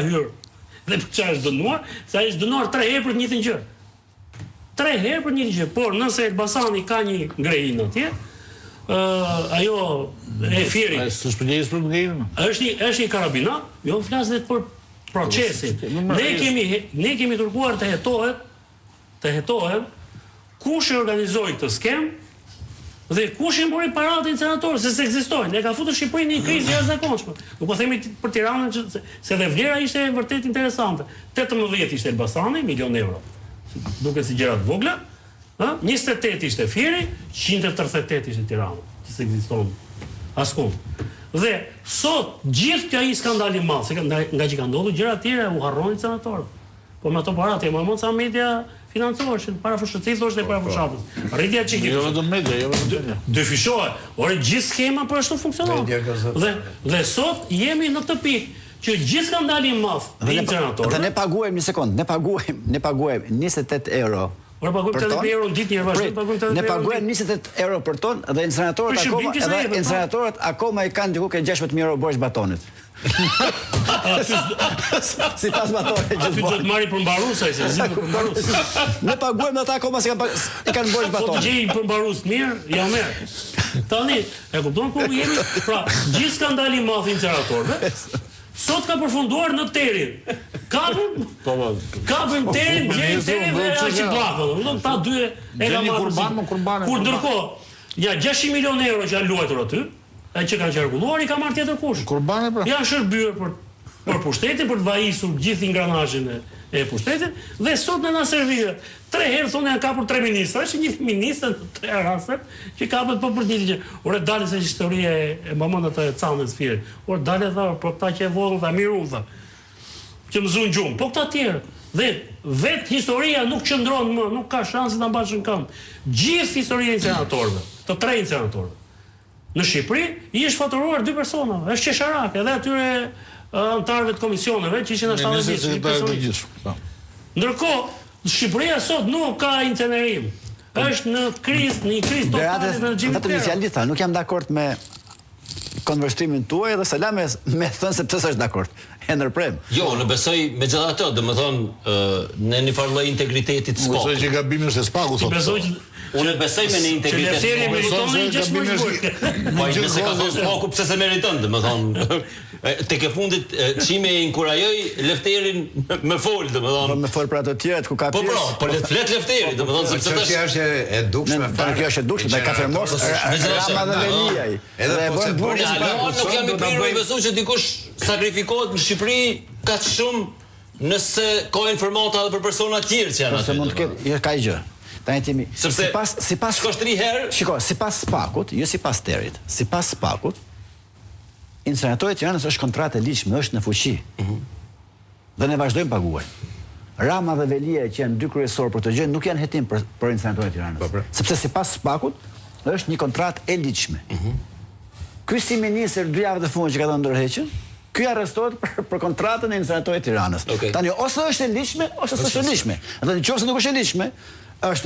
hyrë dhe për çfarë është dënuar, se ai është dënuar 3 herë për të njëjtën gjë. 3 herë për një gjë, por nëse Elbasani ka një ngrehin atje, ajo e Fieri. Është një karabina, jo flas vetë për procesin. Ne kemi kërkuar të hetohet kush e organizoi këtë skem dhe kush i mori paratë inceneratorë, se s'ekzistojnë. Ne ka futur Shqipërinë në një krizë jashtëzakonshme. Nuk po themi për Tiranën se dhe vlera ishte vërtet interesante. 18 ishte Elbasani, milion euro. Duke si gjërat vogla, 28 ishte Fieri, 138 ishte Tirana, që s'ekziston askund. Dhe sot gjithë kjo ai skandal i madh, se nga që ka ndodhur gjëra të tjera u harronin senatorët. Po me ato paratë e mund sa media financoheshin para fshëtitës ose para fshatës. Rritja çiki. Jo vetëm media, jo vetëm media. Dyfishohet. Ore gjithë skema po ashtu funksionon. Dhe sot jemi në këtë pikë që gjithë skandali i madh i senatorëve. Dhe ne paguajmë një sekond, ne paguajmë 28 euro. Ora paguajmë 80 euro në ditë, ne paguajmë 28 euro për ton dhe inceneratorët akoma i kanë diku ke 16.000 euro borxh batonit. Si pas batonit gjithë. Ti do të marri për mbarus ai se zgjidhet për mbarus. Ne paguajmë ata akoma se kanë borxh batonit. Po gjej për mbarus mirë, ja merr. Tani, e kupton ku jemi? Pra, gjithë skandali i madh i inceneratorëve sot ka përfunduar në terin. Kapën terin, gjejnë terin dhe arqipllakun. Ta dy e ka marrë. Kur ndërkohë, ja 600 milion euro që janë luajtur aty, e që kanë qarkulluar, i ka marrë tjetër kush. Janë shërbyer për pushtetin, për të vajisur gjithë ingranazhin e pushtetit, dhe sot në na servire. 3 herë thonë janë kapur 3 ministra, është një ministër në 3 raste që kapet po për një gjë. Ore dalë se historia e mamën atë e Canës Fieri. Ore dalë tha, po këta që e vogël tha miru tha. Që mësuan gjumë, po këta tjerë. Dhe vetë historia nuk qëndron më, nuk ka shanse ta mbash në këmbë. Gjithë historia e inceneratorëve, të 3 inceneratorëve. Në Shqipëri i është faturuar 2 persona, është qesharak, edhe atyre antarëve të komisioneve që ishin 70. Ndërkohë Shqipëria sot nuk ka incenerim. Është në një krizë totale në gjimit. Vetëm një fjalë tha, nuk jam dakord me konvertimin tuaj dhe Salam me thënë se pse s'është dakord. E ndërprem. Jo, në besoj megjithatë, domethënë në një farë lloj integriteti të spakut. Besoj që gabimi është e spaku thotë. Unë besoj me një integritet të spakut. Po nëse ka thënë spaku pse se meriton, domethënë tek e fundit çime e inkurajoi Lefterin me fol, domethënë. Me fol për ato të tjera ku ka pjesë. Po flet Lefteri, domethënë sepse çështja është e dukshme. Kjo është e dukshme, ka fermos Rama dhe Veliaj. Edhe po se bëri nuk jam i prirur i besoj që dikush sakrifikohet në Shqipëri kaq shumë nëse ka informata edhe për persona të tjerë që janë aty. Se mund të ketë, ka gjë. Tani themi, sipas shkosh 3 herë. Shiko, sipas spakut, jo sipas terit. Sipas spakut, inceneratori i Tiranës është kontratë e ligjshme, është në fuqi. Dhe ne vazhdojmë paguaj. Rama dhe Velia që janë 2 kryesorë për të gjë nuk janë hetim për inceneratorin e Tiranës. Sepse sipas spakut është një kontratë e ligjshme. Ky si ministër 2 javë të fundit që ka dhënë ndërheqjen, ky arrestohet për kontratën e inceneratorit të Tiranës. Tani ose është e ligjshme ose s'është e ligjshme. Dhe nëse nuk është e ligjshme, është